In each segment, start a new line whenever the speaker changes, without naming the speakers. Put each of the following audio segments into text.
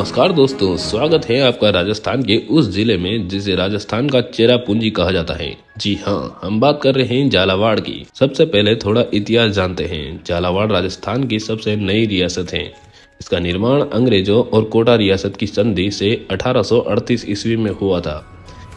नमस्कार दोस्तों, स्वागत है आपका राजस्थान के उस जिले में जिसे राजस्थान का चेरापूंजी कहा जाता है। जी हाँ, हम बात कर रहे हैं झालावाड़ की। सबसे पहले थोड़ा इतिहास जानते हैं। झालावाड़ राजस्थान की सबसे नई रियासत है। इसका निर्माण अंग्रेजों और कोटा रियासत की संधि से 1838 ईस्वी में हुआ था।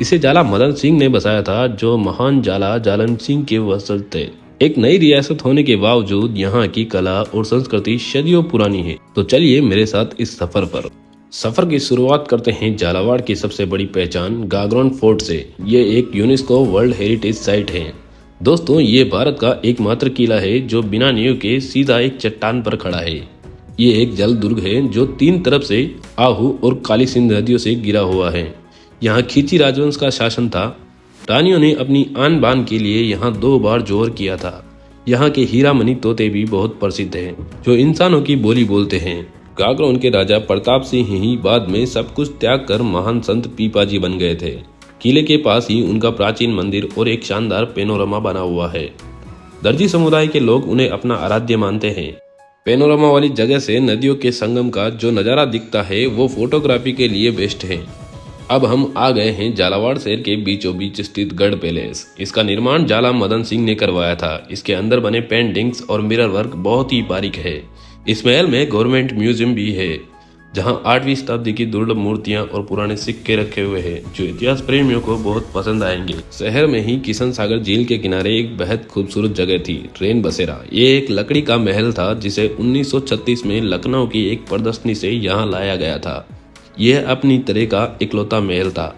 इसे झाला मदन सिंह ने बसाया था, जो महान झाला जालन सिंह के वंशज थे। एक नई रियासत होने के बावजूद यहाँ की कला और संस्कृति सदियों पुरानी है। तो चलिए मेरे साथ इस सफर पर। सफर की शुरुआत करते हैं झालावाड़ की सबसे बड़ी पहचान गागरोन फोर्ट से। ये एक यूनेस्को वर्ल्ड हेरिटेज साइट है। दोस्तों, ये भारत का एकमात्र किला है जो बिना नींव के सीधा एक चट्टान पर खड़ा है। ये एक जल दुर्ग है जो तीन तरफ से आहू और काली सिंध नदियों से घिरा हुआ है। यहाँ खींची राजवंश का शासन था। रानियों ने अपनी आन बान के लिए यहाँ 2 बार जोर किया था। यहाँ के हीरामणि तोते भी बहुत प्रसिद्ध हैं, जो इंसानों की बोली बोलते हैं। गागरोन के राजा प्रताप सिंह ही बाद में सब कुछ त्याग कर महान संत पीपाजी बन गए थे। किले के पास ही उनका प्राचीन मंदिर और एक शानदार पेनोरमा बना हुआ है। दर्जी समुदाय के लोग उन्हें अपना आराध्य मानते हैं। पेनोरमा वाली जगह से नदियों के संगम का जो नज़ारा दिखता है वो फोटोग्राफी के लिए बेस्ट है। अब हम आ गए हैं झालावाड़ शहर के बीचों बीच स्थित गढ़ पैलेस। इसका निर्माण झाला मदन सिंह ने करवाया था। इसके अंदर बने पेंटिंग्स और मिरर वर्क बहुत ही बारीक है। इस महल में गवर्नमेंट म्यूजियम भी है, जहां 8वीं शताब्दी की दुर्लभ मूर्तियां और पुराने सिक्के रखे हुए हैं, जो इतिहास प्रेमियों को बहुत पसंद आएंगे। शहर में ही किशन सागर झील के किनारे एक बेहद खूबसूरत जगह थी, ट्रेन बसेरा। ये एक लकड़ी का महल था जिसे 1936 में लखनऊ की एक प्रदर्शनी से यहाँ लाया गया था। यह अपनी तरह का इकलौता महल था।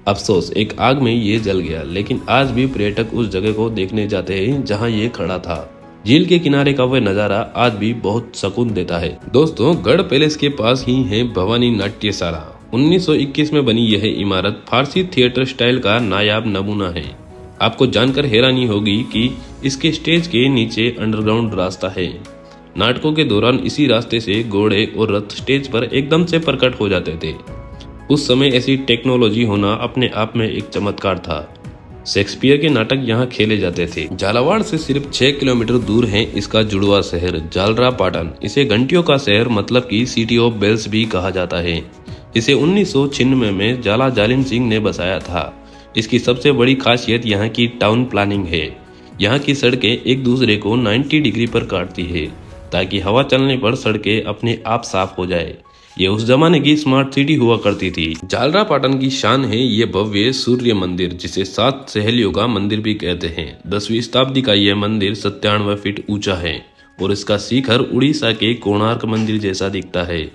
अफसोस, एक आग में ये जल गया, लेकिन आज भी पर्यटक उस जगह को देखने जाते हैं जहाँ ये खड़ा था। झील के किनारे का वह नजारा आज भी बहुत सुकून देता है। दोस्तों, गढ़ पैलेस के पास ही है भवानी नाट्यशाला। 1921 में बनी यह इमारत फारसी थिएटर स्टाइल का नायाब नमूना है। आपको जानकर हैरानी होगी कि इसके स्टेज के नीचे अंडरग्राउंड रास्ता है। नाटकों के दौरान इसी रास्ते से घोड़े और रथ स्टेज पर एकदम से प्रकट हो जाते थे। उस समय ऐसी टेक्नोलॉजी होना अपने आप में एक चमत्कार था। शेक्सपियर के नाटक यहाँ खेले जाते थे। झालावाड़ से सिर्फ 6 किलोमीटर दूर है इसका जुड़वा शहर झालरापाटन। इसे घंटियों का शहर मतलब कि सिटी ऑफ बेल्स भी कहा जाता है। इसे 1996 में झाला जालिम सिंह ने बसाया था। इसकी सबसे बड़ी खासियत यहाँ की टाउन प्लानिंग है। यहाँ की सड़कें एक दूसरे को 90 डिग्री पर काटती है, ताकि हवा चलने पर सड़कें अपने आप साफ हो जाए। ये उस जमाने की स्मार्ट सिटी हुआ करती थी। झालरापाटन की शान है ये भव्य सूर्य मंदिर, जिसे 7 सहेलियों का मंदिर भी कहते हैं। 10वीं शताब्दी का यह मंदिर 97 फीट ऊंचा है और इसका शिखर उड़ीसा के कोणार्क मंदिर जैसा दिखता है।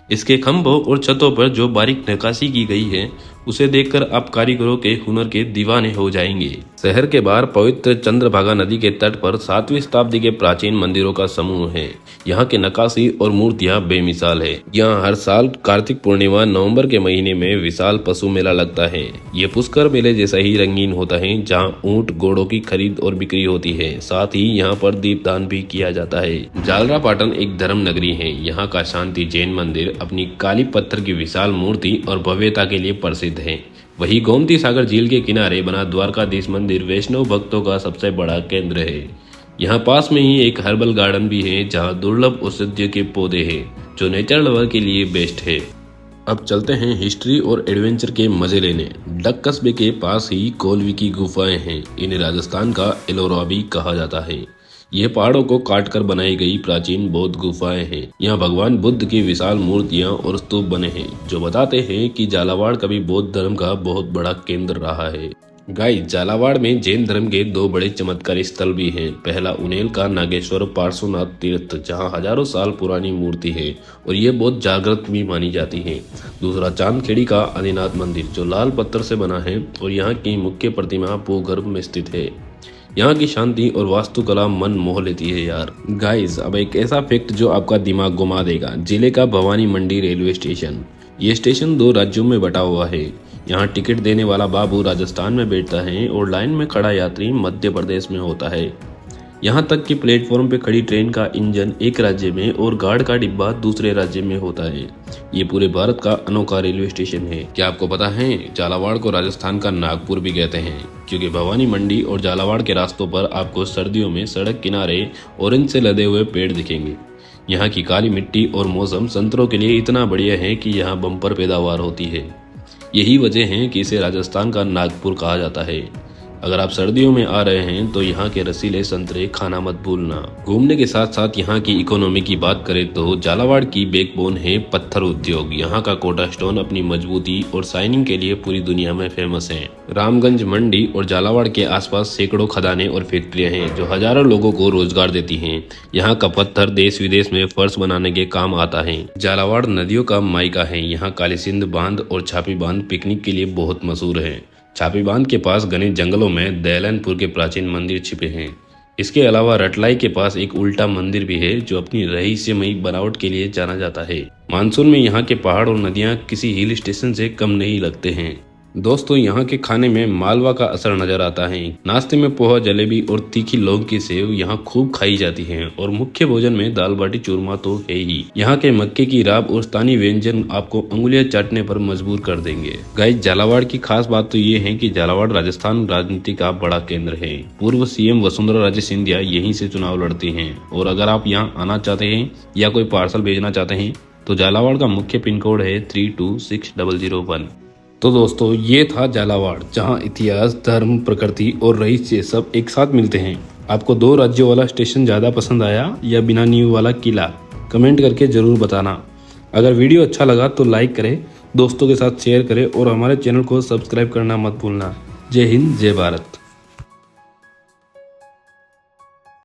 इसके खंभों और छतों पर जो बारीक नक्काशी की गई है, उसे देखकर आप कारीगरों के हुनर के दीवाने हो जाएंगे। शहर के बाहर पवित्र चंद्रभागा नदी के तट पर 7वीं शताब्दी के प्राचीन मंदिरों का समूह है। यहाँ के नक्काशी और मूर्तियाँ बेमिसाल है। यहाँ हर साल कार्तिक पूर्णिमा नवंबर के महीने में विशाल पशु मेला लगता है। ये पुष्कर मेले जैसा ही रंगीन होता है, जहाँ ऊंट घोड़ों की खरीद और बिक्री होती है। साथ ही यहाँ पर दीपदान भी किया जाता है। झालरापाटन एक धर्म नगरी है। यहाँ का शांति जैन मंदिर अपनी काली पत्थर की विशाल मूर्ति और भव्यता के लिए प्रसिद्ध है। वही गोमती सागर झील के किनारे बना द्वारकाधीश मंदिर वैष्णव भक्तों का सबसे बड़ा केंद्र है। यहाँ पास में ही एक हर्बल गार्डन भी है, जहाँ दुर्लभ औषधीय के पौधे हैं, जो नेचर लवर के लिए बेस्ट है। अब चलते हैं हिस्ट्री और एडवेंचर के मजे लेने। डक कस्बे के पास ही कोलवी की गुफाएं हैं। इन्हें राजस्थान का एलोरा भी कहा जाता है। यह पहाड़ों को काटकर बनाई गई प्राचीन बौद्ध गुफाएं हैं। यहाँ भगवान बुद्ध की विशाल मूर्तियां और स्तूप बने हैं, जो बताते हैं कि झालावाड़ कभी बौद्ध धर्म का बहुत बड़ा केंद्र रहा है। गाइस, झालावाड़ में जैन धर्म के 2 बड़े चमत्कारी स्थल भी हैं। पहला उनेल का नागेश्वर पार्श्वनाथ तीर्थ, जहाँ हजारों साल पुरानी मूर्ति है और ये बहुत जागृत भी मानी जाती है। दूसरा चांदखेड़ी का आदिनाथ मंदिर, जो लाल पत्थर से बना है और यहाँ की मुख्य प्रतिमा भूगर्भ में स्थित है। यहाँ की शांति और वास्तुकला मन मोह लेती है यार। गाइस, अब एक ऐसा फैक्ट जो आपका दिमाग घुमा देगा। जिले का भवानी मंडी रेलवे स्टेशन। ये स्टेशन 2 राज्यों में बटा हुआ है। यहाँ टिकट देने वाला बाबू राजस्थान में बैठता है और लाइन में खड़ा यात्री मध्य प्रदेश में होता है। यहाँ तक कि प्लेटफॉर्म पे खड़ी ट्रेन का इंजन एक राज्य में और गार्ड का डिब्बा दूसरे राज्य में होता है। ये पूरे भारत का अनोखा रेलवे स्टेशन है। क्या आपको पता है, झालावाड़ को राजस्थान का नागपुर भी कहते हैं, क्योंकि भवानी मंडी और झालावाड़ के रास्तों पर आपको सर्दियों में सड़क किनारे ऑरेंज से लदे हुए पेड़ दिखेंगे। यहाँ की काली मिट्टी और मौसम संतरों के लिए इतना बढ़िया है कि यहाँ बम्पर पैदावार होती है। यही वजह है कि इसे राजस्थान का नागपुर कहा जाता है। अगर आप सर्दियों में आ रहे हैं तो यहाँ के रसीले संतरे खाना मत भूलना। घूमने के साथ साथ यहाँ की इकोनॉमी की बात करें तो झालावाड़ की बैकबोन है पत्थर उद्योग। यहाँ का कोटा स्टोन अपनी मजबूती और शाइनिंग के लिए पूरी दुनिया में फेमस है। रामगंज मंडी और झालावाड़ के आसपास सैकड़ों खदानें और फैक्ट्रियां हैं जो हजारों लोगों को रोजगार देती हैं। यहाँ का पत्थर देश विदेश में फर्श बनाने के काम आता है। झालावाड़ नदियों का मायका है। यहाँ काली सिंध बांध और छापी बांध पिकनिक के लिए बहुत मशहूर है। छापी बांध के पास घने जंगलों में दयालनपुर के प्राचीन मंदिर छिपे हैं। इसके अलावा रटलाई के पास एक उल्टा मंदिर भी है जो अपनी रहस्यमयी बनावट के लिए जाना जाता है। मानसून में यहाँ के पहाड़ और नदियाँ किसी हिल स्टेशन से कम नहीं लगते हैं। दोस्तों, यहाँ के खाने में मालवा का असर नजर आता है। नाश्ते में पोहा, जलेबी और तीखी लौंग की सेव यहाँ खूब खाई जाती है और मुख्य भोजन में दाल बाटी चूरमा तो है ही। यहाँ के मक्के की राब और स्थानीय व्यंजन आपको उंगलियां चाटने पर मजबूर कर देंगे। गाइस, झालावाड़ की खास बात तो ये है कि झालावाड़ राजस्थान राजनीति का बड़ा केंद्र है। पूर्व सीएम वसुंधरा राजे सिंधिया यहीं से चुनाव लड़ती हैं और अगर आप यहाँ आना चाहते हैं या कोई पार्सल भेजना चाहते हैं तो झालावाड़ का मुख्य पिन कोड है 326001। तो दोस्तों, ये था झालावाड़, जहाँ इतिहास, धर्म, प्रकृति और रहस्य सब एक साथ मिलते हैं। आपको 2 राज्यों वाला स्टेशन ज़्यादा पसंद आया या बिना नींव वाला किला? कमेंट करके ज़रूर बताना। अगर वीडियो अच्छा लगा तो लाइक करें, दोस्तों के साथ शेयर करें और हमारे चैनल को सब्सक्राइब करना मत भूलना। जय हिंद, जय भारत।